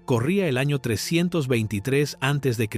Corría el año 323 a.C.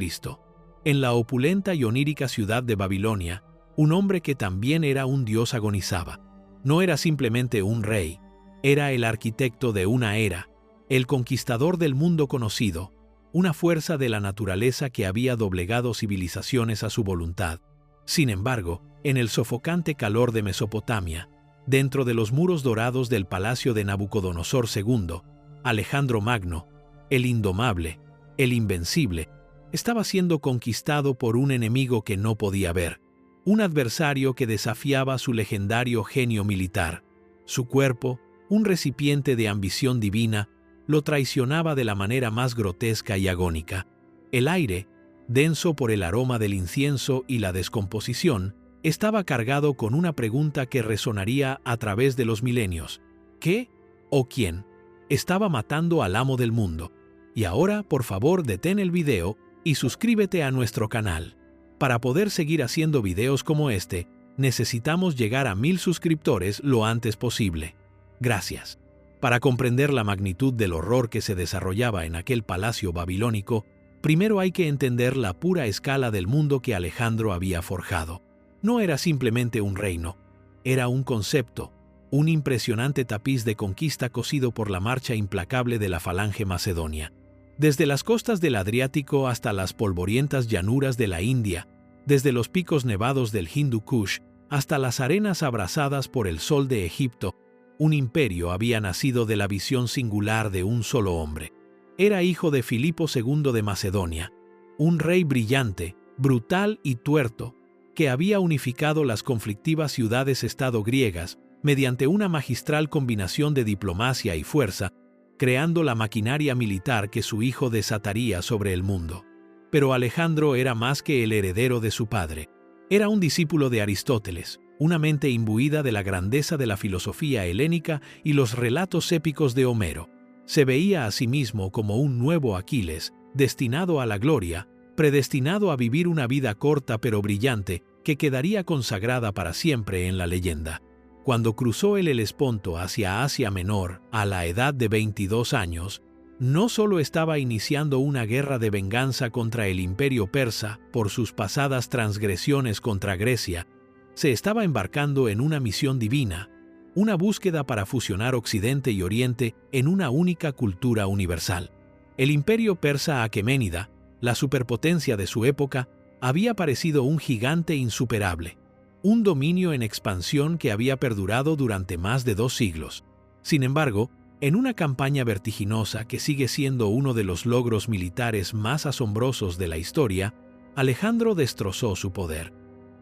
En la opulenta y onírica ciudad de Babilonia, un hombre que también era un dios agonizaba. No era simplemente un rey, era el arquitecto de una era, el conquistador del mundo conocido, una fuerza de la naturaleza que había doblegado civilizaciones a su voluntad. Sin embargo, en el sofocante calor de Mesopotamia, dentro de los muros dorados del palacio de Nabucodonosor II, Alejandro Magno, el indomable, el invencible, estaba siendo conquistado por un enemigo que no podía ver, un adversario que desafiaba su legendario genio militar. Su cuerpo, un recipiente de ambición divina, lo traicionaba de la manera más grotesca y agónica. El aire, denso por el aroma del incienso y la descomposición, estaba cargado con una pregunta que resonaría a través de los milenios. ¿Qué o quién estaba matando al amo del mundo? Y ahora, por favor, detén el video y suscríbete a nuestro canal. Para poder seguir haciendo videos como este, necesitamos llegar a 1000 suscriptores lo antes posible. Gracias. Para comprender la magnitud del horror que se desarrollaba en aquel palacio babilónico, primero hay que entender la pura escala del mundo que Alejandro había forjado. No era simplemente un reino, era un concepto, un impresionante tapiz de conquista cosido por la marcha implacable de la falange macedonia. Desde las costas del Adriático hasta las polvorientas llanuras de la India, desde los picos nevados del Hindu Kush hasta las arenas abrasadas por el sol de Egipto, un imperio había nacido de la visión singular de un solo hombre. Era hijo de Filipo II de Macedonia, un rey brillante, brutal y tuerto, que había unificado las conflictivas ciudades-estado griegas mediante una magistral combinación de diplomacia y fuerza, creando la maquinaria militar que su hijo desataría sobre el mundo. Pero Alejandro era más que el heredero de su padre. Era un discípulo de Aristóteles, una mente imbuida de la grandeza de la filosofía helénica y los relatos épicos de Homero. Se veía a sí mismo como un nuevo Aquiles, destinado a la gloria, predestinado a vivir una vida corta pero brillante que quedaría consagrada para siempre en la leyenda. Cuando cruzó el Helesponto hacia Asia Menor a la edad de 22 años, no solo estaba iniciando una guerra de venganza contra el imperio persa por sus pasadas transgresiones contra Grecia, se estaba embarcando en una misión divina, una búsqueda para fusionar Occidente y Oriente en una única cultura universal. El imperio persa aqueménida, la superpotencia de su época, había parecido un gigante insuperable, un dominio en expansión que había perdurado durante más de 2 siglos. Sin embargo, en una campaña vertiginosa que sigue siendo uno de los logros militares más asombrosos de la historia, Alejandro destrozó su poder.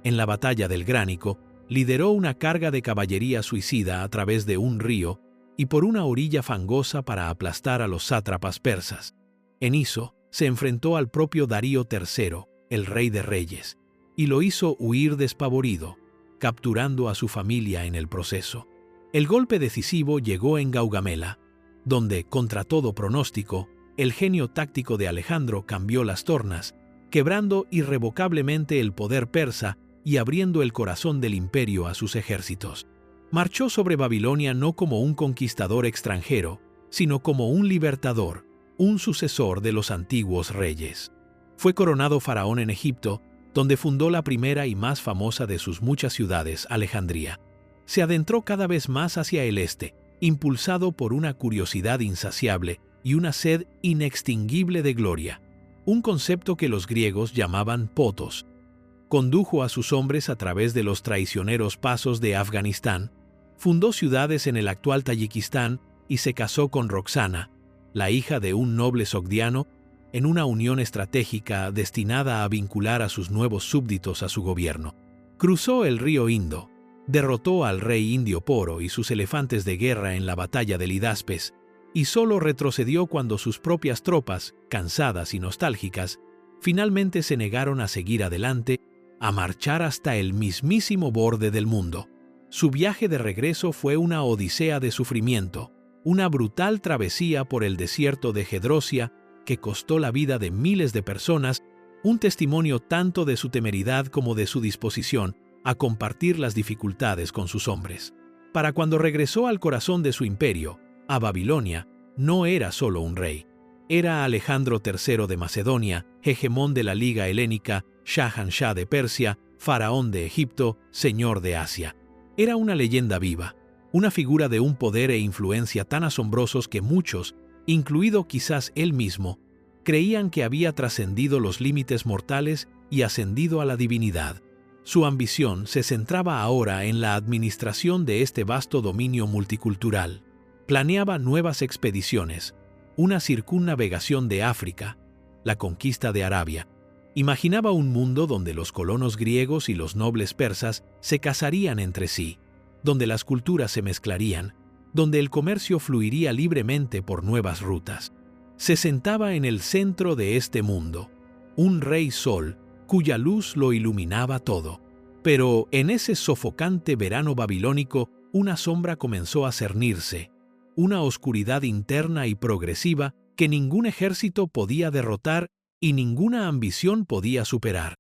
En la batalla del Gránico, lideró una carga de caballería suicida a través de un río y por una orilla fangosa para aplastar a los sátrapas persas. En Iso, se enfrentó al propio Darío III, el rey de reyes, y lo hizo huir despavorido, capturando a su familia en el proceso. El golpe decisivo llegó en Gaugamela, donde, contra todo pronóstico, el genio táctico de Alejandro cambió las tornas, quebrando irrevocablemente el poder persa y abriendo el corazón del imperio a sus ejércitos. Marchó sobre Babilonia no como un conquistador extranjero, sino como un libertador, un sucesor de los antiguos reyes. Fue coronado faraón en Egipto, donde fundó la primera y más famosa de sus muchas ciudades, Alejandría. Se adentró cada vez más hacia el este, impulsado por una curiosidad insaciable y una sed inextinguible de gloria, un concepto que los griegos llamaban potos. Condujo a sus hombres a través de los traicioneros pasos de Afganistán, fundó ciudades en el actual Tayikistán y se casó con Roxana, la hija de un noble sogdiano, en una unión estratégica destinada a vincular a sus nuevos súbditos a su gobierno. Cruzó el río Indo, derrotó al rey indio Poro y sus elefantes de guerra en la batalla de Lidaspes, y solo retrocedió cuando sus propias tropas, cansadas y nostálgicas, finalmente se negaron a seguir adelante, a marchar hasta el mismísimo borde del mundo. Su viaje de regreso fue una odisea de sufrimiento, una brutal travesía por el desierto de Gedrosia que costó la vida de miles de personas, un testimonio tanto de su temeridad como de su disposición a compartir las dificultades con sus hombres. Para cuando regresó al corazón de su imperio, a Babilonia, no era solo un rey. Era Alejandro III de Macedonia, hegemón de la Liga Helénica, Shahanshah de Persia, faraón de Egipto, señor de Asia. Era una leyenda viva, una figura de un poder e influencia tan asombrosos que muchos, incluido quizás él mismo, creían que había trascendido los límites mortales y ascendido a la divinidad. Su ambición se centraba ahora en la administración de este vasto dominio multicultural. Planeaba nuevas expediciones, una circunnavegación de África, la conquista de Arabia. Imaginaba un mundo donde los colonos griegos y los nobles persas se casarían entre sí, donde las culturas se mezclarían, donde el comercio fluiría libremente por nuevas rutas. Se sentaba en el centro de este mundo, un rey sol, cuya luz lo iluminaba todo. Pero en ese sofocante verano babilónico, una sombra comenzó a cernirse, una oscuridad interna y progresiva que ningún ejército podía derrotar y ninguna ambición podía superar.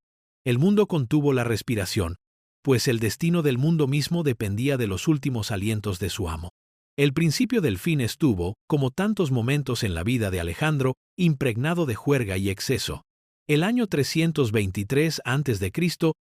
El mundo contuvo la respiración, pues el destino del mundo mismo dependía de los últimos alientos de su amo. El principio del fin estuvo, como tantos momentos en la vida de Alejandro, impregnado de juerga y exceso. El año 323 a.C.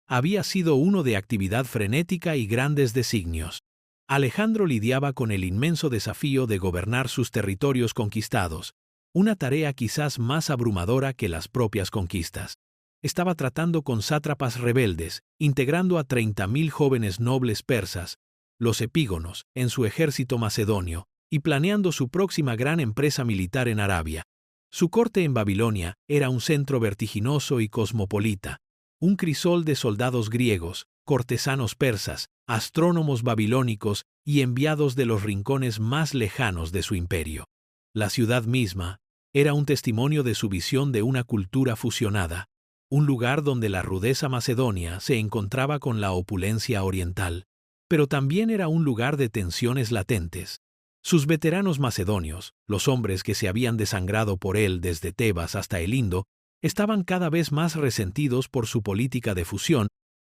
había sido uno de actividad frenética y grandes designios. Alejandro lidiaba con el inmenso desafío de gobernar sus territorios conquistados, una tarea quizás más abrumadora que las propias conquistas. Estaba tratando con sátrapas rebeldes, integrando a 30.000 jóvenes nobles persas, los epígonos, en su ejército macedonio, y planeando su próxima gran empresa militar en Arabia. Su corte en Babilonia era un centro vertiginoso y cosmopolita, un crisol de soldados griegos, cortesanos persas, astrónomos babilónicos y enviados de los rincones más lejanos de su imperio. La ciudad misma era un testimonio de su visión de una cultura fusionada, un lugar donde la rudeza macedonia se encontraba con la opulencia oriental, pero también era un lugar de tensiones latentes. Sus veteranos macedonios, los hombres que se habían desangrado por él desde Tebas hasta el Indo, estaban cada vez más resentidos por su política de fusión,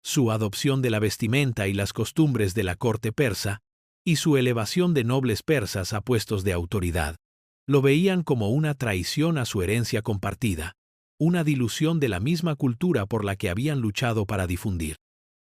su adopción de la vestimenta y las costumbres de la corte persa, y su elevación de nobles persas a puestos de autoridad. Lo veían como una traición a su herencia compartida, una dilución de la misma cultura por la que habían luchado para difundir.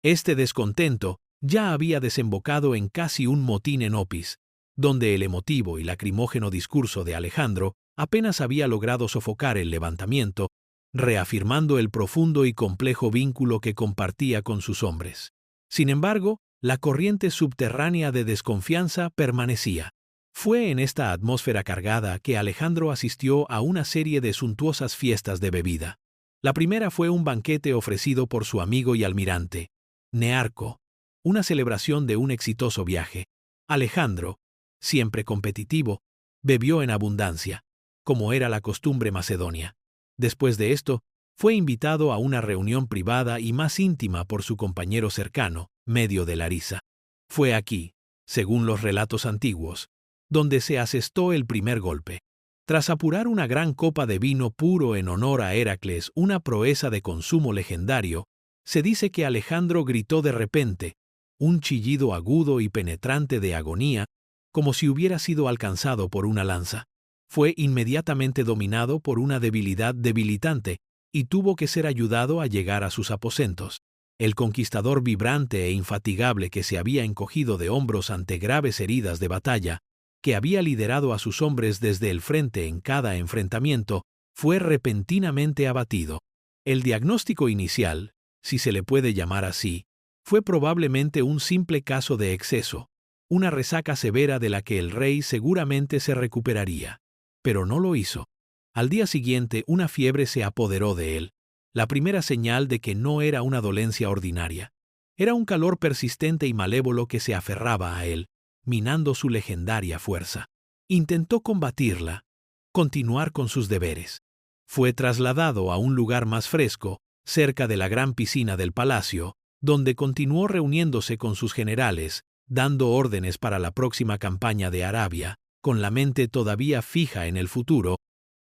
Este descontento ya había desembocado en casi un motín en Opis, donde el emotivo y lacrimógeno discurso de Alejandro apenas había logrado sofocar el levantamiento, reafirmando el profundo y complejo vínculo que compartía con sus hombres. Sin embargo, la corriente subterránea de desconfianza permanecía. Fue en esta atmósfera cargada que Alejandro asistió a una serie de suntuosas fiestas de bebida. La primera fue un banquete ofrecido por su amigo y almirante, Nearco, una celebración de un exitoso viaje. Alejandro, siempre competitivo, bebió en abundancia, como era la costumbre macedonia. Después de esto, fue invitado a una reunión privada y más íntima por su compañero cercano, Medio de Larisa. Fue aquí, según los relatos antiguos, donde se asestó el primer golpe. Tras apurar una gran copa de vino puro en honor a Heracles, una proeza de consumo legendario, se dice que Alejandro gritó de repente, un chillido agudo y penetrante de agonía, como si hubiera sido alcanzado por una lanza. Fue inmediatamente dominado por una debilidad debilitante y tuvo que ser ayudado a llegar a sus aposentos. El conquistador vibrante e infatigable que se había encogido de hombros ante graves heridas de batalla, que había liderado a sus hombres desde el frente en cada enfrentamiento, fue repentinamente abatido. El diagnóstico inicial, si se le puede llamar así, fue probablemente un simple caso de exceso, una resaca severa de la que el rey seguramente se recuperaría. Pero no lo hizo. Al día siguiente una fiebre se apoderó de él, la primera señal de que no era una dolencia ordinaria. Era un calor persistente y malévolo que se aferraba a él, minando su legendaria fuerza. Intentó combatirla, continuar con sus deberes. Fue trasladado a un lugar más fresco, cerca de la gran piscina del palacio, donde continuó reuniéndose con sus generales, dando órdenes para la próxima campaña de Arabia, con la mente todavía fija en el futuro,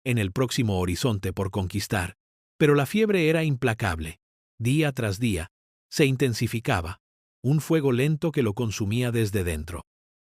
en el próximo horizonte por conquistar. Pero la fiebre era implacable. Día tras día, se intensificaba, un fuego lento que lo consumía desde dentro.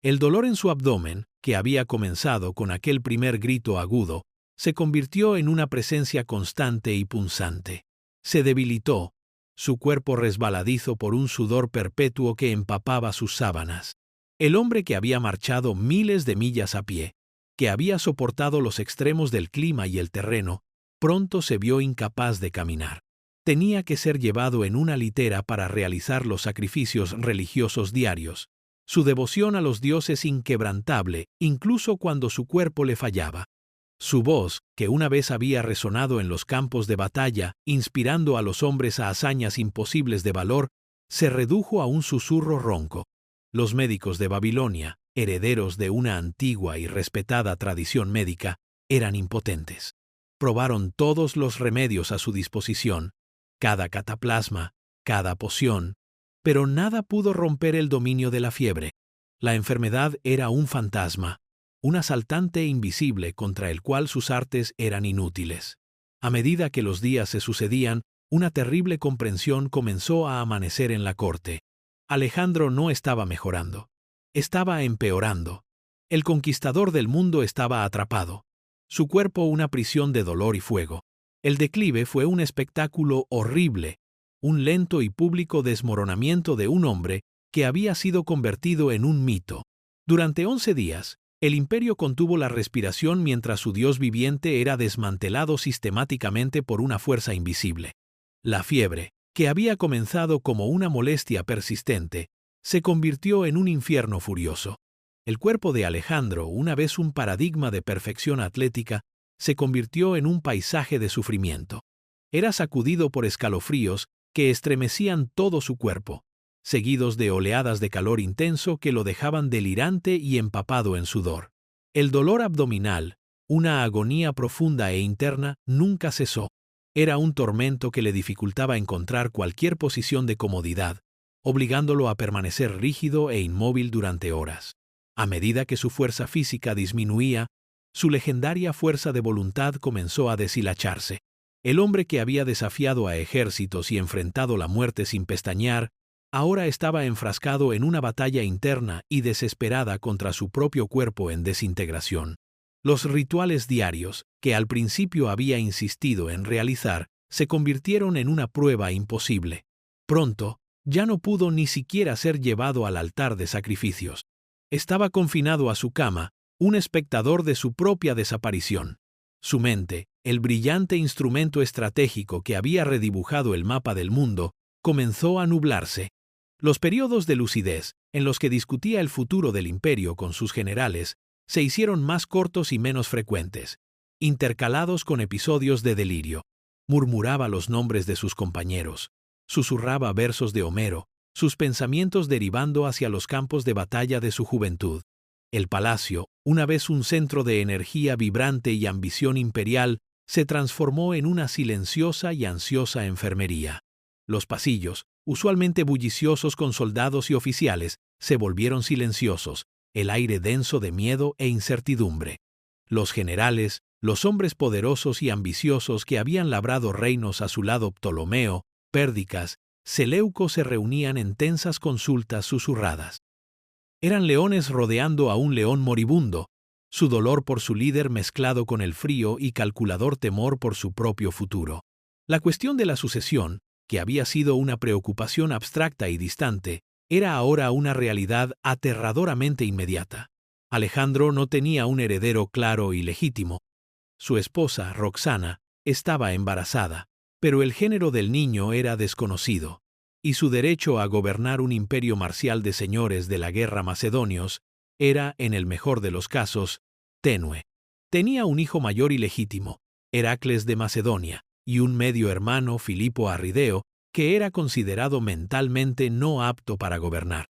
El dolor en su abdomen, que había comenzado con aquel primer grito agudo, se convirtió en una presencia constante y punzante. Se debilitó, su cuerpo resbaladizo por un sudor perpetuo que empapaba sus sábanas. El hombre que había marchado miles de millas a pie, que había soportado los extremos del clima y el terreno, pronto se vio incapaz de caminar. Tenía que ser llevado en una litera para realizar los sacrificios religiosos diarios. Su devoción a los dioses inquebrantable, incluso cuando su cuerpo le fallaba. Su voz, que una vez había resonado en los campos de batalla, inspirando a los hombres a hazañas imposibles de valor, se redujo a un susurro ronco. Los médicos de Babilonia, herederos de una antigua y respetada tradición médica, eran impotentes. Probaron todos los remedios a su disposición, cada cataplasma, cada poción, pero nada pudo romper el dominio de la fiebre. La enfermedad era un fantasma, un asaltante invisible contra el cual sus artes eran inútiles. A medida que los días se sucedían, una terrible comprensión comenzó a amanecer en la corte. Alejandro no estaba mejorando. Estaba empeorando. El conquistador del mundo estaba atrapado. Su cuerpo una prisión de dolor y fuego. El declive fue un espectáculo horrible, un lento y público desmoronamiento de un hombre que había sido convertido en un mito. Durante 11 días, el imperio contuvo la respiración mientras su dios viviente era desmantelado sistemáticamente por una fuerza invisible. La fiebre, que había comenzado como una molestia persistente, se convirtió en un infierno furioso. El cuerpo de Alejandro, una vez un paradigma de perfección atlética, se convirtió en un paisaje de sufrimiento. Era sacudido por escalofríos que estremecían todo su cuerpo, seguidos de oleadas de calor intenso que lo dejaban delirante y empapado en sudor. El dolor abdominal, una agonía profunda e interna, nunca cesó. Era un tormento que le dificultaba encontrar cualquier posición de comodidad, obligándolo a permanecer rígido e inmóvil durante horas. A medida que su fuerza física disminuía, su legendaria fuerza de voluntad comenzó a deshilacharse. El hombre que había desafiado a ejércitos y enfrentado la muerte sin pestañear, ahora estaba enfrascado en una batalla interna y desesperada contra su propio cuerpo en desintegración. Los rituales diarios, que al principio había insistido en realizar, se convirtieron en una prueba imposible. Pronto, ya no pudo ni siquiera ser llevado al altar de sacrificios. Estaba confinado a su cama, un espectador de su propia desaparición. Su mente, el brillante instrumento estratégico que había redibujado el mapa del mundo, comenzó a nublarse. Los periodos de lucidez, en los que discutía el futuro del imperio con sus generales, se hicieron más cortos y menos frecuentes, intercalados con episodios de delirio. Murmuraba los nombres de sus compañeros, susurraba versos de Homero, sus pensamientos derivando hacia los campos de batalla de su juventud. El palacio, una vez un centro de energía vibrante y ambición imperial, se transformó en una silenciosa y ansiosa enfermería. Los pasillos, usualmente bulliciosos con soldados y oficiales, se volvieron silenciosos, el aire denso de miedo e incertidumbre. Los generales, los hombres poderosos y ambiciosos que habían labrado reinos a su lado Ptolomeo, Pérdicas, Seleuco se reunían en tensas consultas susurradas. Eran leones rodeando a un león moribundo, su dolor por su líder mezclado con el frío y calculador temor por su propio futuro. La cuestión de la sucesión, que había sido una preocupación abstracta y distante, era ahora una realidad aterradoramente inmediata. Alejandro no tenía un heredero claro y legítimo. Su esposa, Roxana, estaba embarazada, pero el género del niño era desconocido, y su derecho a gobernar un imperio marcial de señores de la guerra macedonios era, en el mejor de los casos, tenue. Tenía un hijo mayor ilegítimo, Heracles de Macedonia, y un medio hermano, Filipo Arrideo, que era considerado mentalmente no apto para gobernar.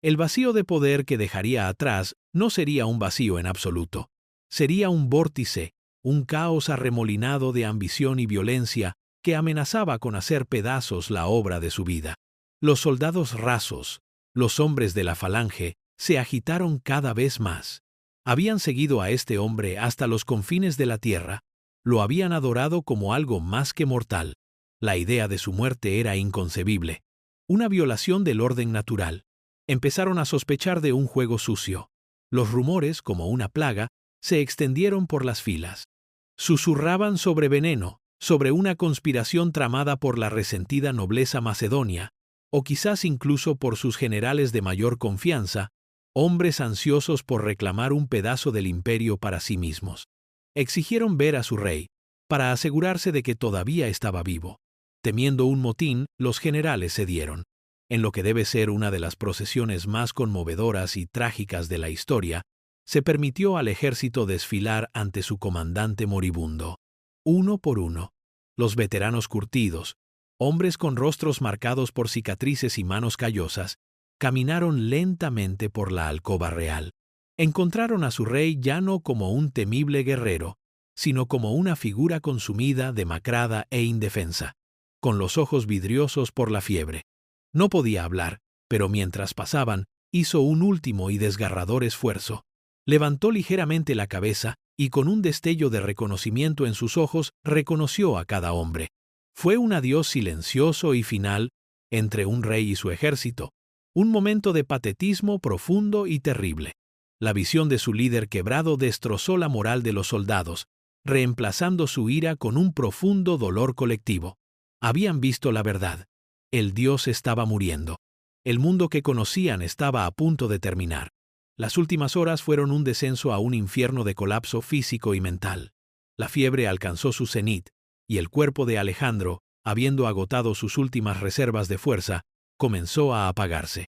El vacío de poder que dejaría atrás no sería un vacío en absoluto. Sería un vórtice, un caos arremolinado de ambición y violencia que amenazaba con hacer pedazos la obra de su vida. Los soldados rasos, los hombres de la falange, se agitaron cada vez más. Habían seguido a este hombre hasta los confines de la tierra, lo habían adorado como algo más que mortal. La idea de su muerte era inconcebible, una violación del orden natural. Empezaron a sospechar de un juego sucio. Los rumores, como una plaga, se extendieron por las filas. Susurraban sobre veneno, sobre una conspiración tramada por la resentida nobleza macedonia, o quizás incluso por sus generales de mayor confianza, hombres ansiosos por reclamar un pedazo del imperio para sí mismos. Exigieron ver a su rey, para asegurarse de que todavía estaba vivo. Temiendo un motín, los generales cedieron. En lo que debe ser una de las procesiones más conmovedoras y trágicas de la historia, se permitió al ejército desfilar ante su comandante moribundo. Uno por uno, los veteranos curtidos, hombres con rostros marcados por cicatrices y manos callosas, caminaron lentamente por la alcoba real. Encontraron a su rey ya no como un temible guerrero, sino como una figura consumida, demacrada e indefensa, con los ojos vidriosos por la fiebre. No podía hablar, pero mientras pasaban, hizo un último y desgarrador esfuerzo. Levantó ligeramente la cabeza y con un destello de reconocimiento en sus ojos reconoció a cada hombre. Fue un adiós silencioso y final entre un rey y su ejército, un momento de patetismo profundo y terrible. La visión de su líder quebrado destrozó la moral de los soldados, reemplazando su ira con un profundo dolor colectivo. Habían visto la verdad. El dios estaba muriendo. El mundo que conocían estaba a punto de terminar. Las últimas horas fueron un descenso a un infierno de colapso físico y mental. La fiebre alcanzó su cenit, y el cuerpo de Alejandro, habiendo agotado sus últimas reservas de fuerza, comenzó a apagarse.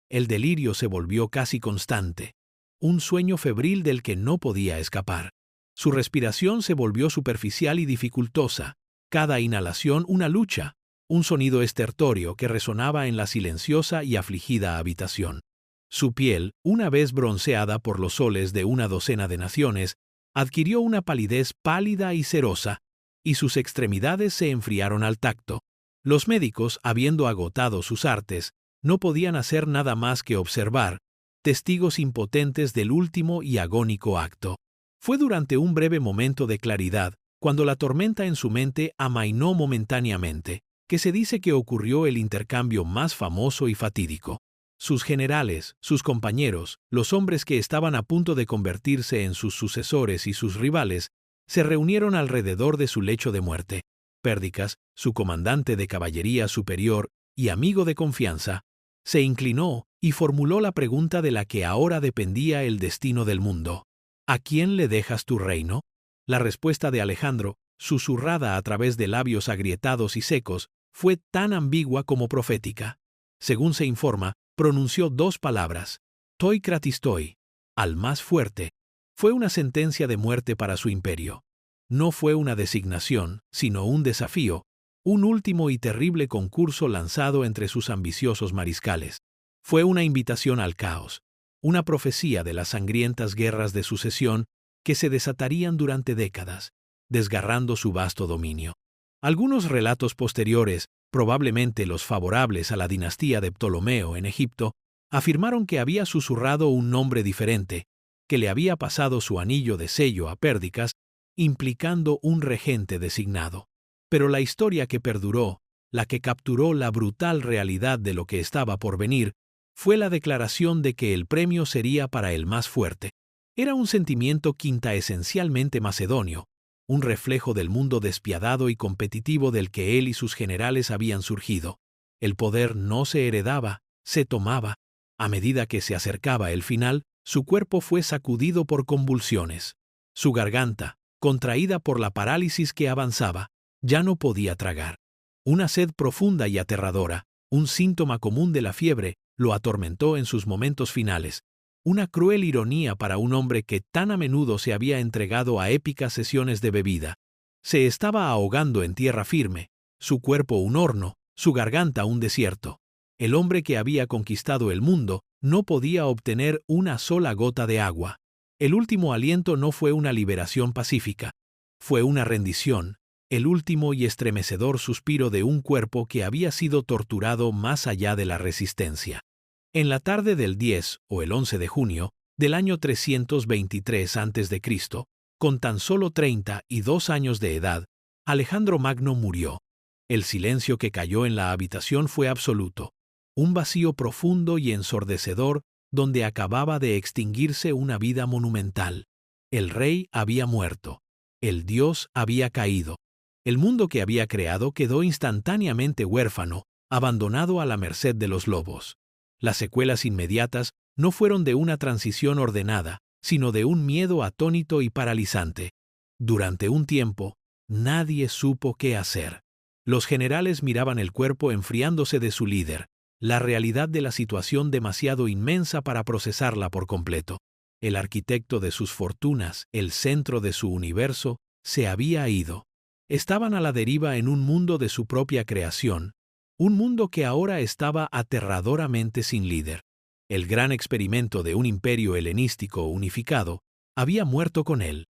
El delirio se volvió casi constante, un sueño febril del que no podía escapar. Su respiración se volvió superficial y dificultosa, cada inhalación una lucha, un sonido estertóreo que resonaba en la silenciosa y afligida habitación. Su piel, una vez bronceada por los soles de una docena de naciones, adquirió una palidez pálida y cerosa, y sus extremidades se enfriaron al tacto. Los médicos, habiendo agotado sus artes, no podían hacer nada más que observar, testigos impotentes del último y agónico acto. Fue durante un breve momento de claridad, cuando la tormenta en su mente amainó momentáneamente, que se dice que ocurrió el intercambio más famoso y fatídico. Sus generales, sus compañeros, los hombres que estaban a punto de convertirse en sus sucesores y sus rivales, se reunieron alrededor de su lecho de muerte. Pérdicas, su comandante de caballería superior y amigo de confianza, se inclinó y formuló la pregunta de la que ahora dependía el destino del mundo. ¿A quién le dejas tu reino? La respuesta de Alejandro, susurrada a través de labios agrietados y secos, fue tan ambigua como profética. Según se informa, pronunció dos palabras, toi kratistoi, al más fuerte. Fue una sentencia de muerte para su imperio. No fue una designación, sino un desafío, un último y terrible concurso lanzado entre sus ambiciosos mariscales. Fue una invitación al caos, una profecía de las sangrientas guerras de sucesión que se desatarían durante décadas, desgarrando su vasto dominio. Algunos relatos posteriores, probablemente los favorables a la dinastía de Ptolomeo en Egipto, afirmaron que había susurrado un nombre diferente, que le había pasado su anillo de sello a Pérdicas, implicando un regente designado. Pero la historia que perduró, la que capturó la brutal realidad de lo que estaba por venir, fue la declaración de que el premio sería para el más fuerte. Era un sentimiento quintaesencialmente macedonio, un reflejo del mundo despiadado y competitivo del que él y sus generales habían surgido. El poder no se heredaba, se tomaba. A medida que se acercaba el final, su cuerpo fue sacudido por convulsiones. Su garganta, contraída por la parálisis que avanzaba, ya no podía tragar. Una sed profunda y aterradora, un síntoma común de la fiebre, lo atormentó en sus momentos finales. Una cruel ironía para un hombre que tan a menudo se había entregado a épicas sesiones de bebida. Se estaba ahogando en tierra firme, su cuerpo un horno, su garganta un desierto. El hombre que había conquistado el mundo no podía obtener una sola gota de agua. El último aliento no fue una liberación pacífica. Fue una rendición, el último y estremecedor suspiro de un cuerpo que había sido torturado más allá de la resistencia. En la tarde del 10 o el 11 de junio del año 323 a.C., con tan solo 32 años de edad, Alejandro Magno murió. El silencio que cayó en la habitación fue absoluto, un vacío profundo y ensordecedor donde acababa de extinguirse una vida monumental. El rey había muerto. El dios había caído. El mundo que había creado quedó instantáneamente huérfano, abandonado a la merced de los lobos. Las secuelas inmediatas no fueron de una transición ordenada, sino de un miedo atónito y paralizante. Durante un tiempo, nadie supo qué hacer. Los generales miraban el cuerpo enfriándose de su líder, la realidad de la situación demasiado inmensa para procesarla por completo. El arquitecto de sus fortunas, el centro de su universo, se había ido. Estaban a la deriva en un mundo de su propia creación, un mundo que ahora estaba aterradoramente sin líder. El gran experimento de un imperio helenístico unificado había muerto con él.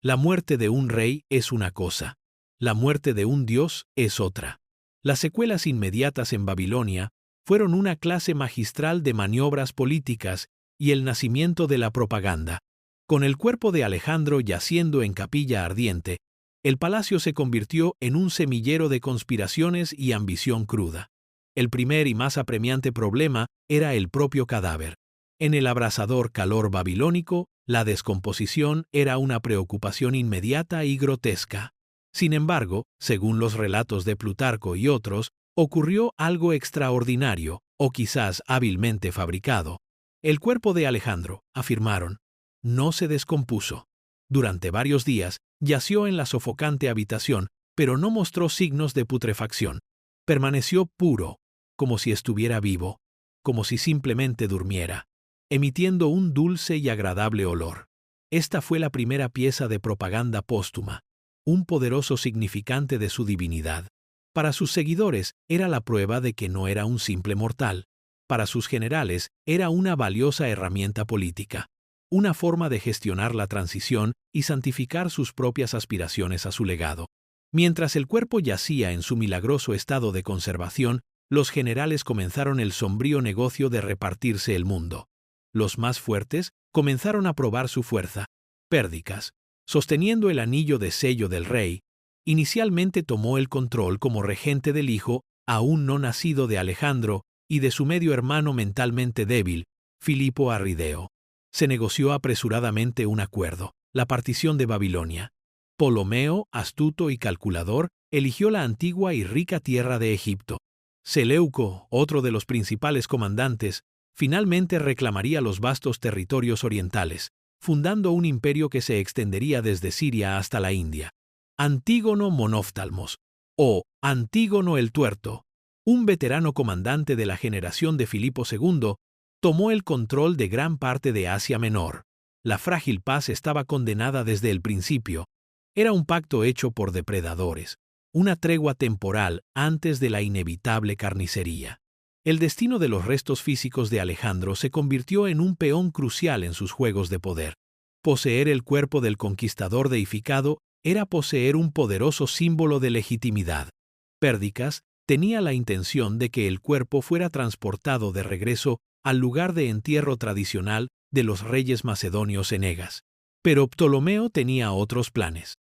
La muerte de un rey es una cosa, la muerte de un dios es otra. Las secuelas inmediatas en Babilonia fueron una clase magistral de maniobras políticas y el nacimiento de la propaganda. Con el cuerpo de Alejandro yaciendo en capilla ardiente, el palacio se convirtió en un semillero de conspiraciones y ambición cruda. El primer y más apremiante problema era el propio cadáver. En el abrasador calor babilónico, la descomposición era una preocupación inmediata y grotesca. Sin embargo, según los relatos de Plutarco y otros, ocurrió algo extraordinario, o quizás hábilmente fabricado. El cuerpo de Alejandro, afirmaron, no se descompuso. Durante varios días, yació en la sofocante habitación, pero no mostró signos de putrefacción. Permaneció puro, como si estuviera vivo, como si simplemente durmiera, emitiendo un dulce y agradable olor. Esta fue la primera pieza de propaganda póstuma, un poderoso significante de su divinidad. Para sus seguidores era la prueba de que no era un simple mortal. Para sus generales era una valiosa herramienta política, una forma de gestionar la transición y santificar sus propias aspiraciones a su legado. Mientras el cuerpo yacía en su milagroso estado de conservación, los generales comenzaron el sombrío negocio de repartirse el mundo. Los más fuertes comenzaron a probar su fuerza. Pérdicas, sosteniendo el anillo de sello del rey, inicialmente tomó el control como regente del hijo aún no nacido de Alejandro y de su medio hermano mentalmente débil, Filipo Arrideo. Se negoció apresuradamente un acuerdo, la partición de Babilonia. Ptolomeo, astuto y calculador, eligió la antigua y rica tierra de Egipto. Seleuco, otro de los principales comandantes, finalmente reclamaría los vastos territorios orientales, fundando un imperio que se extendería desde Siria hasta la India. Antígono Monóftalmos, o Antígono el Tuerto, un veterano comandante de la generación de Filipo II, tomó el control de gran parte de Asia Menor. La frágil paz estaba condenada desde el principio. Era un pacto hecho por depredadores, una tregua temporal antes de la inevitable carnicería. El destino de los restos físicos de Alejandro se convirtió en un peón crucial en sus juegos de poder. Poseer el cuerpo del conquistador deificado era poseer un poderoso símbolo de legitimidad. Pérdicas tenía la intención de que el cuerpo fuera transportado de regreso al lugar de entierro tradicional de los reyes macedonios Enegas. Pero Ptolomeo tenía otros planes.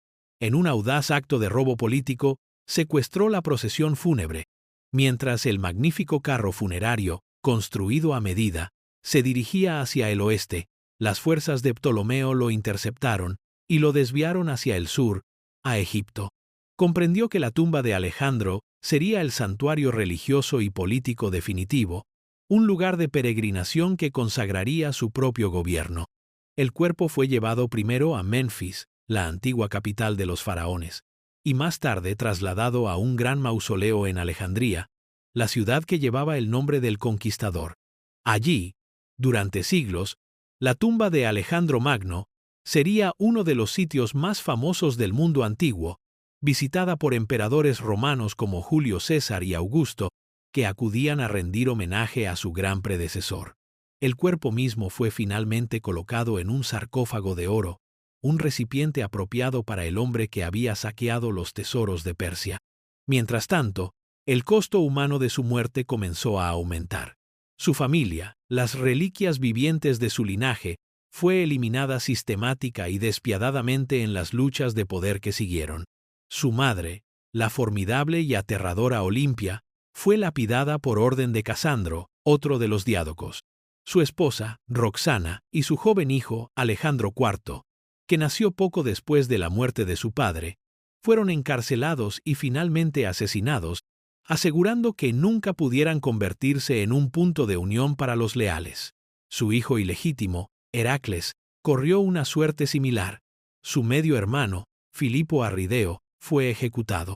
En un audaz acto de robo político, secuestró la procesión fúnebre, mientras el magnífico carro funerario, construido a medida, se dirigía hacia el oeste. Las fuerzas de Ptolomeo lo interceptaron y lo desviaron hacia el sur, a Egipto. Comprendió que la tumba de Alejandro sería el santuario religioso y político definitivo, un lugar de peregrinación que consagraría su propio gobierno. El cuerpo fue llevado primero a Menfis, la antigua capital de los faraones, y más tarde trasladado a un gran mausoleo en Alejandría, la ciudad que llevaba el nombre del conquistador. Allí, durante siglos, la tumba de Alejandro Magno sería uno de los sitios más famosos del mundo antiguo, visitada por emperadores romanos como Julio César y Augusto, que acudían a rendir homenaje a su gran predecesor. El cuerpo mismo fue finalmente colocado en un sarcófago de oro, un recipiente apropiado para el hombre que había saqueado los tesoros de Persia. Mientras tanto, el costo humano de su muerte comenzó a aumentar. Su familia, las reliquias vivientes de su linaje, fue eliminada sistemática y despiadadamente en las luchas de poder que siguieron. Su madre, la formidable y aterradora Olimpia, fue lapidada por orden de Casandro, otro de los diádocos. Su esposa, Roxana, y su joven hijo, Alejandro IV, que nació poco después de la muerte de su padre, fueron encarcelados y finalmente asesinados, asegurando que nunca pudieran convertirse en un punto de unión para los leales. Su hijo ilegítimo, Heracles, corrió una suerte similar. Su medio hermano, Filipo Arrideo, fue ejecutado.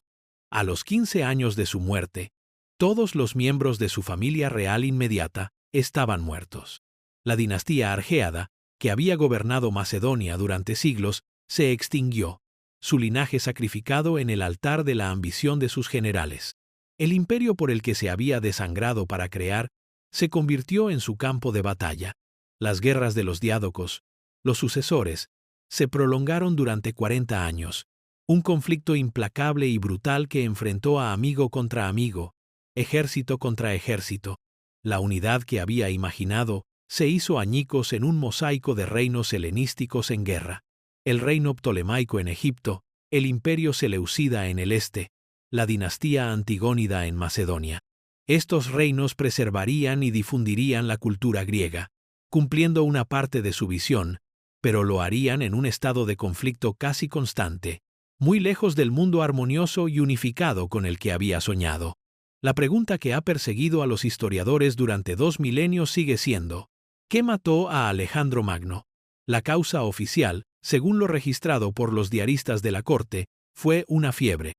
A los 15 años de su muerte, todos los miembros de su familia real inmediata estaban muertos. La dinastía argéada, que había gobernado Macedonia durante siglos, se extinguió, su linaje sacrificado en el altar de la ambición de sus generales. El imperio por el que se había desangrado para crear se convirtió en su campo de batalla. Las guerras de los diádocos, los sucesores, se prolongaron durante 40 años, un conflicto implacable y brutal que enfrentó a amigo contra amigo, ejército contra ejército. La unidad que había imaginado se hizo añicos en un mosaico de reinos helenísticos en guerra. El reino ptolemaico en Egipto, el imperio seleucida en el este, la dinastía antigónida en Macedonia. Estos reinos preservarían y difundirían la cultura griega, cumpliendo una parte de su visión, pero lo harían en un estado de conflicto casi constante, muy lejos del mundo armonioso y unificado con el que había soñado. La pregunta que ha perseguido a los historiadores durante 2 milenios sigue siendo: ¿qué mató a Alejandro Magno? La causa oficial, según lo registrado por los diaristas de la corte, fue una fiebre.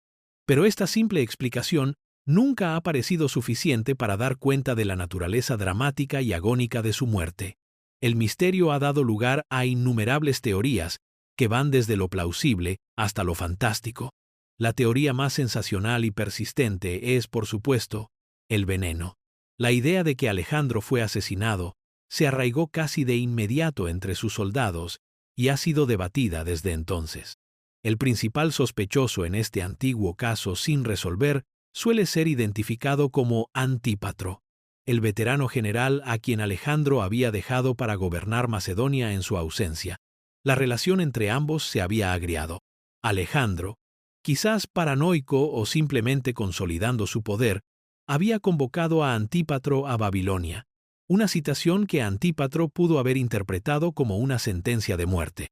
Pero esta simple explicación nunca ha parecido suficiente para dar cuenta de la naturaleza dramática y agónica de su muerte. El misterio ha dado lugar a innumerables teorías que van desde lo plausible hasta lo fantástico. La teoría más sensacional y persistente es, por supuesto, el veneno. La idea de que Alejandro fue asesinado se arraigó casi de inmediato entre sus soldados y ha sido debatida desde entonces. El principal sospechoso en este antiguo caso sin resolver suele ser identificado como Antípatro, el veterano general a quien Alejandro había dejado para gobernar Macedonia en su ausencia. La relación entre ambos se había agriado. Alejandro, quizás paranoico o simplemente consolidando su poder, había convocado a Antípatro a Babilonia, una citación que Antípatro pudo haber interpretado como una sentencia de muerte.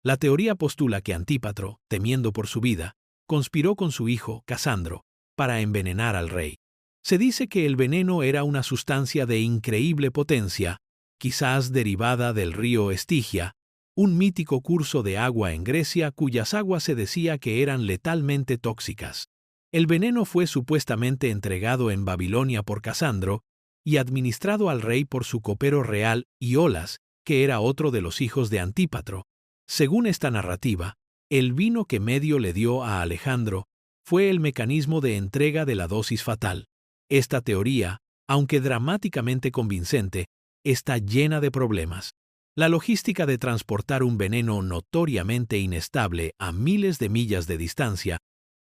La teoría postula que Antípatro, temiendo por su vida, conspiró con su hijo, Casandro, para envenenar al rey. Se dice que el veneno era una sustancia de increíble potencia, quizás derivada del río Estigia, un mítico curso de agua en Grecia cuyas aguas se decía que eran letalmente tóxicas. El veneno fue supuestamente entregado en Babilonia por Casandro y administrado al rey por su copero real Iolas, que era otro de los hijos de Antípatro. Según esta narrativa, el vino que Medio le dio a Alejandro fue el mecanismo de entrega de la dosis fatal. Esta teoría, aunque dramáticamente convincente, está llena de problemas. La logística de transportar un veneno notoriamente inestable a miles de millas de distancia,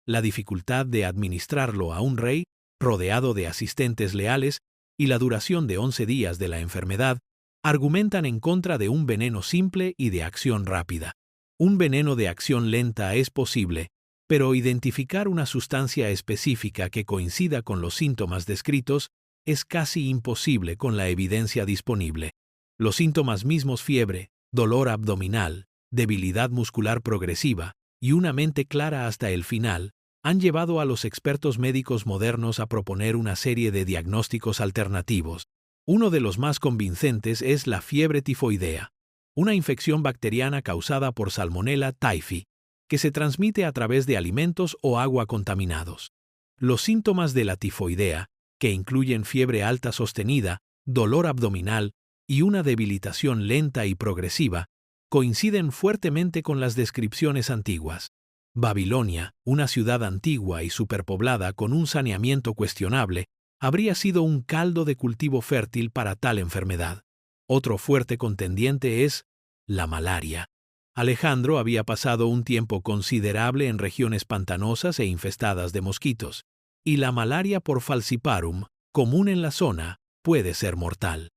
la dificultad de administrarlo a un rey rodeado de asistentes leales y la duración de 11 días de la enfermedad, argumentan en contra de un veneno simple y de acción rápida. Un veneno de acción lenta es posible, pero identificar una sustancia específica que coincida con los síntomas descritos es casi imposible con la evidencia disponible. Los síntomas mismos, fiebre, dolor abdominal, debilidad muscular progresiva y una mente clara hasta el final, han llevado a los expertos médicos modernos a proponer una serie de diagnósticos alternativos. Uno de los más convincentes es la fiebre tifoidea, una infección bacteriana causada por Salmonella typhi, que se transmite a través de alimentos o agua contaminados. Los síntomas de la tifoidea, que incluyen fiebre alta sostenida, dolor abdominal y una debilitación lenta y progresiva, coinciden fuertemente con las descripciones antiguas. Babilonia, una ciudad antigua y superpoblada con un saneamiento cuestionable, habría sido un caldo de cultivo fértil para tal enfermedad. Otro fuerte contendiente es la malaria. Alejandro había pasado un tiempo considerable en regiones pantanosas e infestadas de mosquitos, y la malaria por falciparum, común en la zona, puede ser mortal.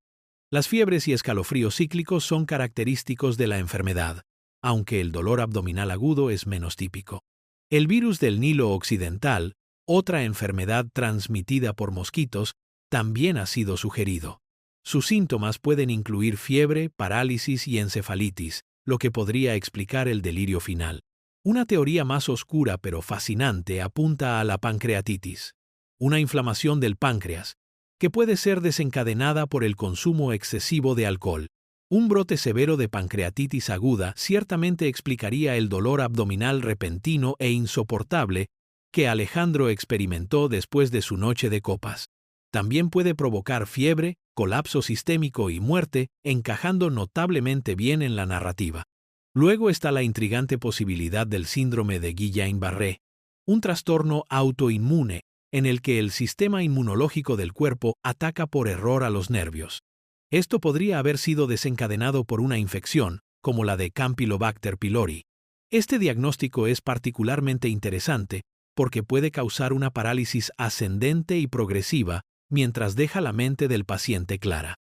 Las fiebres y escalofríos cíclicos son característicos de la enfermedad, aunque el dolor abdominal agudo es menos típico. El virus del Nilo Occidental, otra enfermedad transmitida por mosquitos, también ha sido sugerido. Sus síntomas pueden incluir fiebre, parálisis y encefalitis, lo que podría explicar el delirio final. Una teoría más oscura pero fascinante apunta a la pancreatitis, una inflamación del páncreas, que puede ser desencadenada por el consumo excesivo de alcohol. Un brote severo de pancreatitis aguda ciertamente explicaría el dolor abdominal repentino e insoportable que Alejandro experimentó después de su noche de copas. También puede provocar fiebre, colapso sistémico y muerte, encajando notablemente bien en la narrativa. Luego está la intrigante posibilidad del síndrome de Guillain-Barré, un trastorno autoinmune en el que el sistema inmunológico del cuerpo ataca por error a los nervios. Esto podría haber sido desencadenado por una infección, como la de Campylobacter pylori. Este diagnóstico es particularmente interesante porque puede causar una parálisis ascendente y progresiva mientras deja la mente del paciente clara.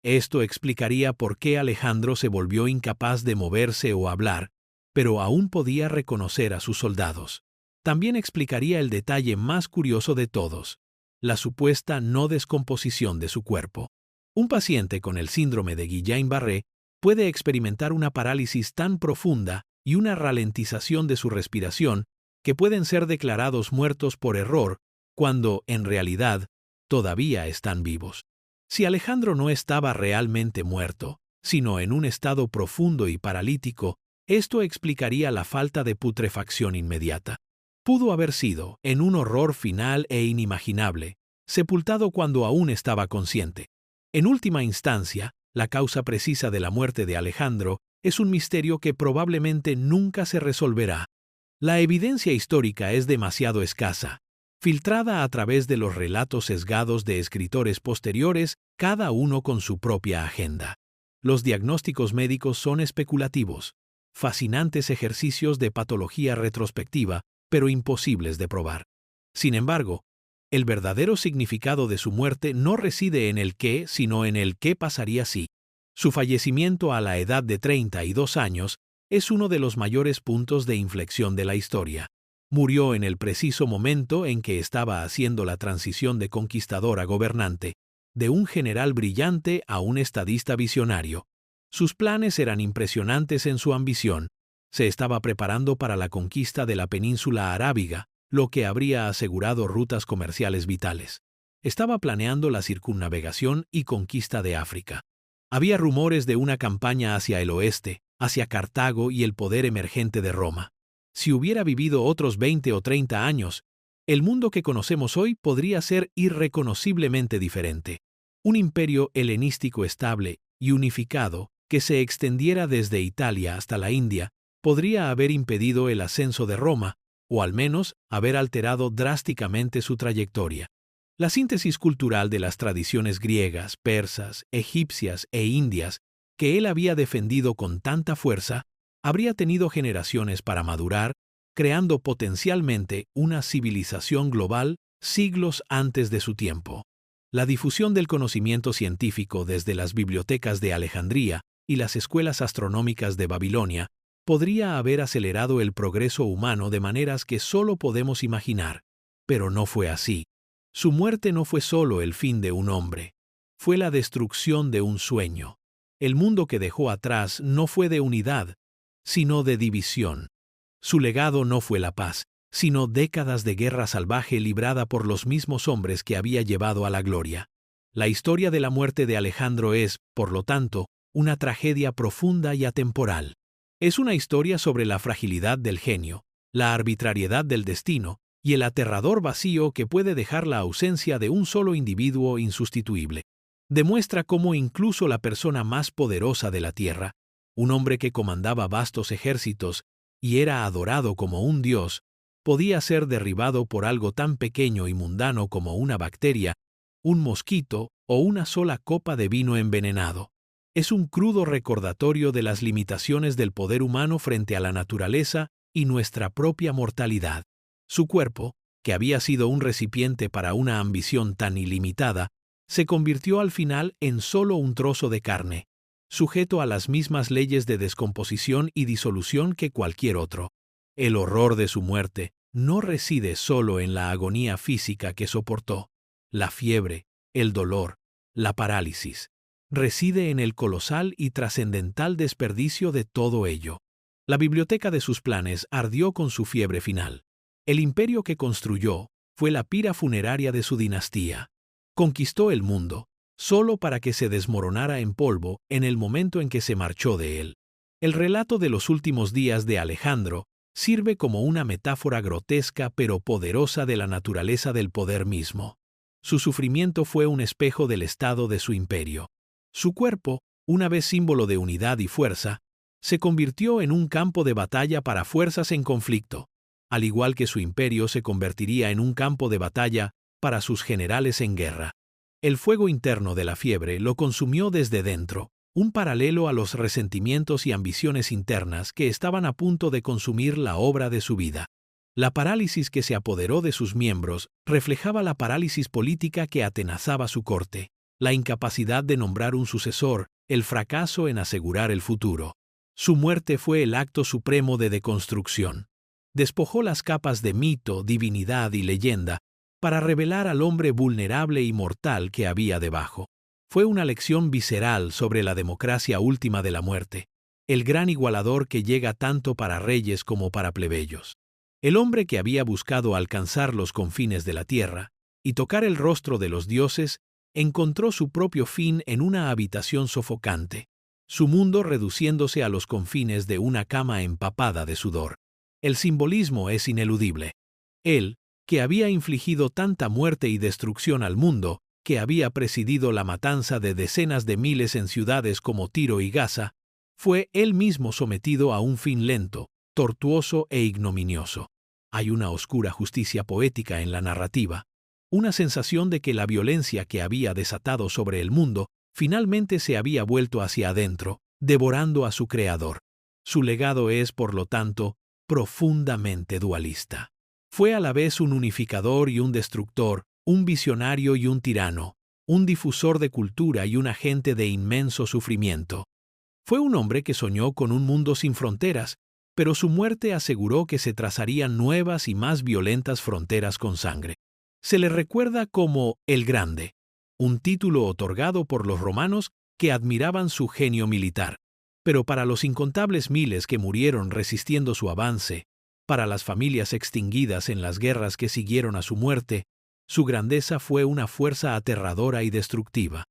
Esto explicaría por qué Alejandro se volvió incapaz de moverse o hablar, pero aún podía reconocer a sus soldados. También explicaría el detalle más curioso de todos, la supuesta no descomposición de su cuerpo. Un paciente con el síndrome de Guillain-Barré puede experimentar una parálisis tan profunda y una ralentización de su respiración que pueden ser declarados muertos por error cuando, en realidad, todavía están vivos. Si Alejandro no estaba realmente muerto, sino en un estado profundo y paralítico, esto explicaría la falta de putrefacción inmediata. Pudo haber sido, en un horror final e inimaginable, sepultado cuando aún estaba consciente. En última instancia, la causa precisa de la muerte de Alejandro es un misterio que probablemente nunca se resolverá. La evidencia histórica es demasiado escasa, filtrada a través de los relatos sesgados de escritores posteriores, cada uno con su propia agenda. Los diagnósticos médicos son especulativos, fascinantes ejercicios de patología retrospectiva, pero imposibles de probar. Sin embargo, el verdadero significado de su muerte no reside en el qué, sino en el qué pasaría si. Su fallecimiento a la edad de 32 años es uno de los mayores puntos de inflexión de la historia. Murió en el preciso momento en que estaba haciendo la transición de conquistador a gobernante, de un general brillante a un estadista visionario. Sus planes eran impresionantes en su ambición. Se estaba preparando para la conquista de la península arábiga, lo que habría asegurado rutas comerciales vitales. Estaba planeando la circunnavegación y conquista de África. Había rumores de una campaña hacia el oeste, hacia Cartago y el poder emergente de Roma. Si hubiera vivido otros 20 o 30 años, el mundo que conocemos hoy podría ser irreconociblemente diferente. Un imperio helenístico estable y unificado, que se extendiera desde Italia hasta la India, podría haber impedido el ascenso de Roma, o al menos haber alterado drásticamente su trayectoria. La síntesis cultural de las tradiciones griegas, persas, egipcias e indias, que él había defendido con tanta fuerza, habría tenido generaciones para madurar, creando potencialmente una civilización global siglos antes de su tiempo. La difusión del conocimiento científico desde las bibliotecas de Alejandría y las escuelas astronómicas de Babilonia podría haber acelerado el progreso humano de maneras que solo podemos imaginar, pero no fue así. Su muerte no fue solo el fin de un hombre, fue la destrucción de un sueño. El mundo que dejó atrás no fue de unidad, sino de división. Su legado no fue la paz, sino décadas de guerra salvaje librada por los mismos hombres que había llevado a la gloria. La historia de la muerte de Alejandro es, por lo tanto, una tragedia profunda y atemporal. Es una historia sobre la fragilidad del genio, la arbitrariedad del destino y el aterrador vacío que puede dejar la ausencia de un solo individuo insustituible. Demuestra cómo incluso la persona más poderosa de la tierra, un hombre que comandaba vastos ejércitos y era adorado como un dios, podía ser derribado por algo tan pequeño y mundano como una bacteria, un mosquito o una sola copa de vino envenenado. Es un crudo recordatorio de las limitaciones del poder humano frente a la naturaleza y nuestra propia mortalidad. Su cuerpo, que había sido un recipiente para una ambición tan ilimitada, se convirtió al final en solo un trozo de carne, sujeto a las mismas leyes de descomposición y disolución que cualquier otro. El horror de su muerte no reside solo en la agonía física que soportó, la fiebre, el dolor, la parálisis. reside en el colosal y trascendental desperdicio de todo ello. La biblioteca de sus planes ardió con su fiebre final. El imperio que construyó fue la pira funeraria de su dinastía. Conquistó el mundo, solo para que se desmoronara en polvo en el momento en que se marchó de él. El relato de los últimos días de Alejandro sirve como una metáfora grotesca pero poderosa de la naturaleza del poder mismo. Su sufrimiento fue un espejo del estado de su imperio. Su cuerpo, una vez símbolo de unidad y fuerza, se convirtió en un campo de batalla para fuerzas en conflicto, al igual que su imperio se convertiría en un campo de batalla para sus generales en guerra. El fuego interno de la fiebre lo consumió desde dentro, un paralelo a los resentimientos y ambiciones internas que estaban a punto de consumir la obra de su vida. La parálisis que se apoderó de sus miembros reflejaba la parálisis política que atenazaba su corte, la incapacidad de nombrar un sucesor, el fracaso en asegurar el futuro. Su muerte fue el acto supremo de deconstrucción. Despojó las capas de mito, divinidad y leyenda para revelar al hombre vulnerable y mortal que había debajo. Fue una lección visceral sobre la democracia última de la muerte, el gran igualador que llega tanto para reyes como para plebeyos. El hombre que había buscado alcanzar los confines de la tierra y tocar el rostro de los dioses encontró su propio fin en una habitación sofocante, su mundo reduciéndose a los confines de una cama empapada de sudor. El simbolismo es ineludible. Él, que había infligido tanta muerte y destrucción al mundo, que había presidido la matanza de decenas de miles en ciudades como Tiro y Gaza, fue él mismo sometido a un fin lento, tortuoso e ignominioso. Hay una oscura justicia poética en la narrativa, una sensación de que la violencia que había desatado sobre el mundo finalmente se había vuelto hacia adentro, devorando a su creador. Su legado es, por lo tanto, profundamente dualista. Fue a la vez un unificador y un destructor, un visionario y un tirano, un difusor de cultura y un agente de inmenso sufrimiento. Fue un hombre que soñó con un mundo sin fronteras, pero su muerte aseguró que se trazarían nuevas y más violentas fronteras con sangre. Se le recuerda como el Grande, un título otorgado por los romanos que admiraban su genio militar. Pero para los incontables miles que murieron resistiendo su avance, para las familias extinguidas en las guerras que siguieron a su muerte, su grandeza fue una fuerza aterradora y destructiva.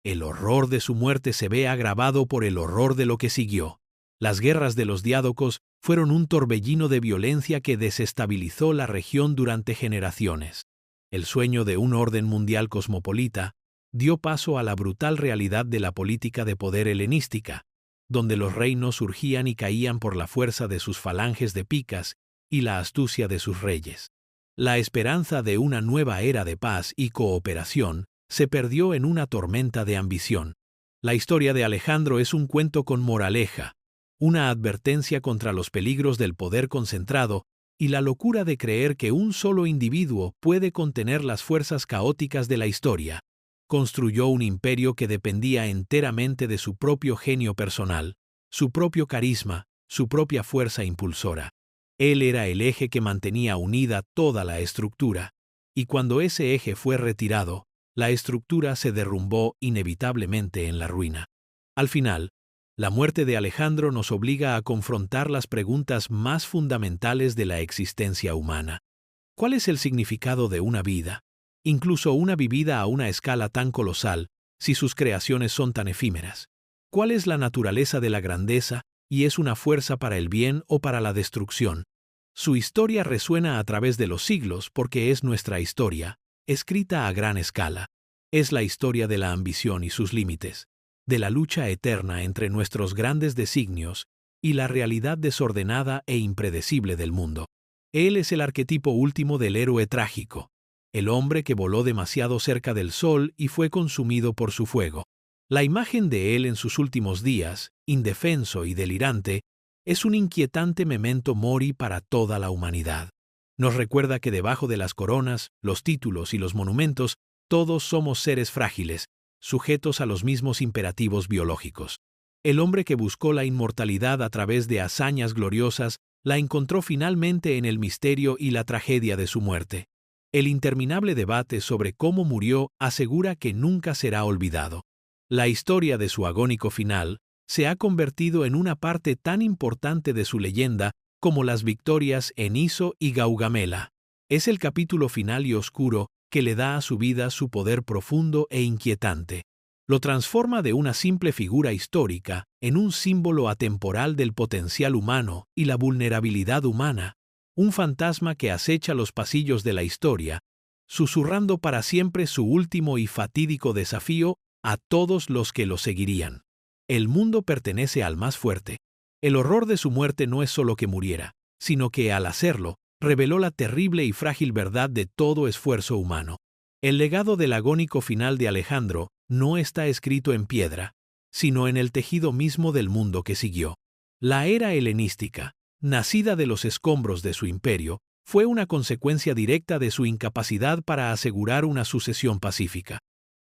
El horror de su muerte se ve agravado por el horror de lo que siguió. Las guerras de los diádocos fueron un torbellino de violencia que desestabilizó la región durante generaciones. El sueño de un orden mundial cosmopolita dio paso a la brutal realidad de la política de poder helenística, donde los reinos surgían y caían por la fuerza de sus falanges de picas y la astucia de sus reyes. La esperanza de una nueva era de paz y cooperación se perdió en una tormenta de ambición. La historia de Alejandro es un cuento con moraleja, una advertencia contra los peligros del poder concentrado y la locura de creer que un solo individuo puede contener las fuerzas caóticas de la historia. Construyó un imperio que dependía enteramente de su propio genio personal, su propio carisma, su propia fuerza impulsora. Él era el eje que mantenía unida toda la estructura, y cuando ese eje fue retirado, la estructura se derrumbó inevitablemente en la ruina. Al final, la muerte de Alejandro nos obliga a confrontar las preguntas más fundamentales de la existencia humana. ¿Cuál es el significado de una vida, incluso una vivida a una escala tan colosal, si sus creaciones son tan efímeras? ¿Cuál es la naturaleza de la grandeza y es una fuerza para el bien o para la destrucción? Su historia resuena a través de los siglos porque es nuestra historia, escrita a gran escala. Es la historia de la ambición y sus límites, de la lucha eterna entre nuestros grandes designios y la realidad desordenada e impredecible del mundo. Él es el arquetipo último del héroe trágico, el hombre que voló demasiado cerca del sol y fue consumido por su fuego. La imagen de él en sus últimos días, indefenso y delirante, es un inquietante memento mori para toda la humanidad. Nos recuerda que debajo de las coronas, los títulos y los monumentos, todos somos seres frágiles, sujetos a los mismos imperativos biológicos. El hombre que buscó la inmortalidad a través de hazañas gloriosas la encontró finalmente en el misterio y la tragedia de su muerte. El interminable debate sobre cómo murió asegura que nunca será olvidado. La historia de su agónico final se ha convertido en una parte tan importante de su leyenda como las victorias en Iso y Gaugamela. Es el capítulo final y oscuro que le da a su vida su poder profundo e inquietante. Lo transforma de una simple figura histórica en un símbolo atemporal del potencial humano y la vulnerabilidad humana, un fantasma que acecha los pasillos de la historia, susurrando para siempre su último y fatídico desafío a todos los que lo seguirían. El mundo pertenece al más fuerte. El horror de su muerte no es solo que muriera, sino que, al hacerlo, reveló la terrible y frágil verdad de todo esfuerzo humano. El legado del agónico final de Alejandro no está escrito en piedra, sino en el tejido mismo del mundo que siguió. La era helenística, nacida de los escombros de su imperio, fue una consecuencia directa de su incapacidad para asegurar una sucesión pacífica.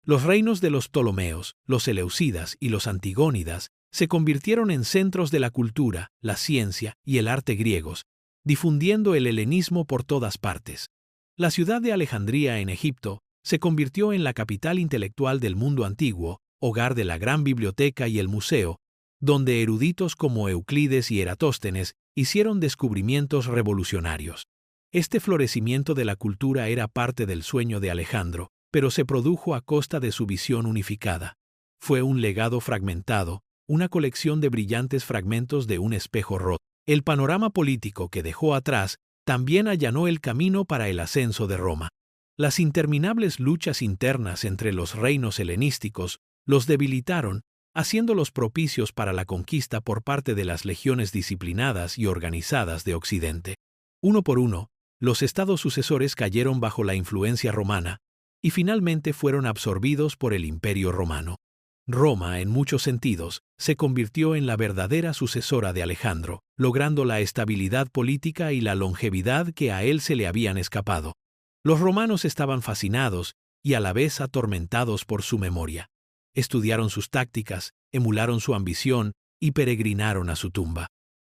Los reinos de los Ptolomeos, los Seleucidas y los Antigónidas se convirtieron en centros de la cultura, la ciencia y el arte griegos, difundiendo el helenismo por todas partes. La ciudad de Alejandría en Egipto se convirtió en la capital intelectual del mundo antiguo, hogar de la gran biblioteca y el museo, donde eruditos como Euclides y Eratóstenes hicieron descubrimientos revolucionarios. Este florecimiento de la cultura era parte del sueño de Alejandro, pero se produjo a costa de su visión unificada. Fue un legado fragmentado, una colección de brillantes fragmentos de un espejo roto. El panorama político que dejó atrás también allanó el camino para el ascenso de Roma. Las interminables luchas internas entre los reinos helenísticos los debilitaron, haciéndolos propicios para la conquista por parte de las legiones disciplinadas y organizadas de Occidente. Uno por uno, los estados sucesores cayeron bajo la influencia romana, y finalmente fueron absorbidos por el Imperio Romano. Roma, en muchos sentidos, se convirtió en la verdadera sucesora de Alejandro, logrando la estabilidad política y la longevidad que a él se le habían escapado. Los romanos estaban fascinados y a la vez atormentados por su memoria. Estudiaron sus tácticas, emularon su ambición y peregrinaron a su tumba.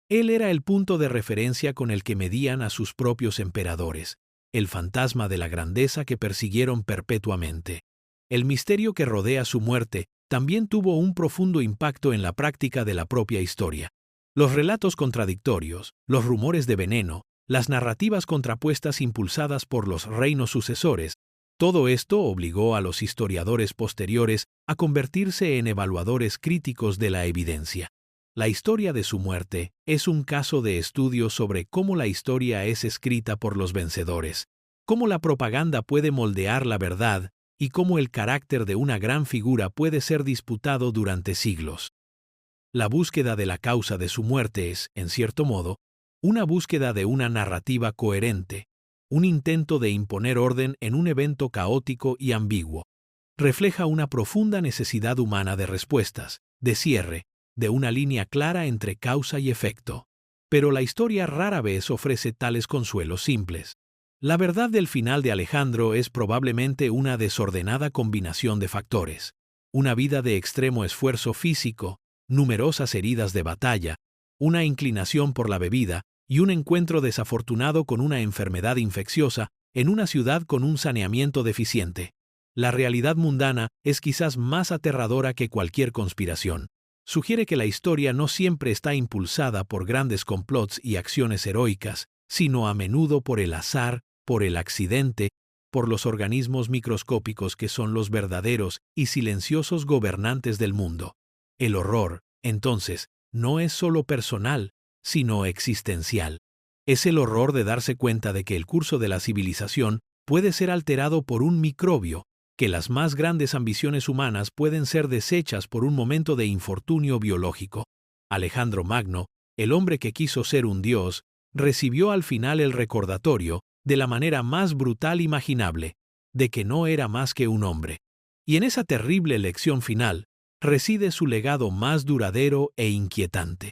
Él era el punto de referencia con el que medían a sus propios emperadores, el fantasma de la grandeza que persiguieron perpetuamente. El misterio que rodea su muerte también tuvo un profundo impacto en la práctica de la propia historia. Los relatos contradictorios, los rumores de veneno, las narrativas contrapuestas impulsadas por los reinos sucesores, todo esto obligó a los historiadores posteriores a convertirse en evaluadores críticos de la evidencia. La historia de su muerte es un caso de estudio sobre cómo la historia es escrita por los vencedores, cómo la propaganda puede moldear la verdad y cómo el carácter de una gran figura puede ser disputado durante siglos. La búsqueda de la causa de su muerte es, en cierto modo, una búsqueda de una narrativa coherente, un intento de imponer orden en un evento caótico y ambiguo. Refleja una profunda necesidad humana de respuestas, de cierre, de una línea clara entre causa y efecto. Pero la historia rara vez ofrece tales consuelos simples. La verdad del final de Alejandro es probablemente una desordenada combinación de factores. Una vida de extremo esfuerzo físico, numerosas heridas de batalla, una inclinación por la bebida y un encuentro desafortunado con una enfermedad infecciosa en una ciudad con un saneamiento deficiente. La realidad mundana es quizás más aterradora que cualquier conspiración. Sugiere que la historia no siempre está impulsada por grandes complots y acciones heroicas, sino a menudo por el azar, por el accidente, por los organismos microscópicos que son los verdaderos y silenciosos gobernantes del mundo. El horror, entonces, no es solo personal, sino existencial. Es el horror de darse cuenta de que el curso de la civilización puede ser alterado por un microbio, que las más grandes ambiciones humanas pueden ser deshechas por un momento de infortunio biológico. Alejandro Magno, el hombre que quiso ser un dios, recibió al final el recordatorio, de la manera más brutal imaginable, de que no era más que un hombre. Y en esa terrible lección final, reside su legado más duradero e inquietante.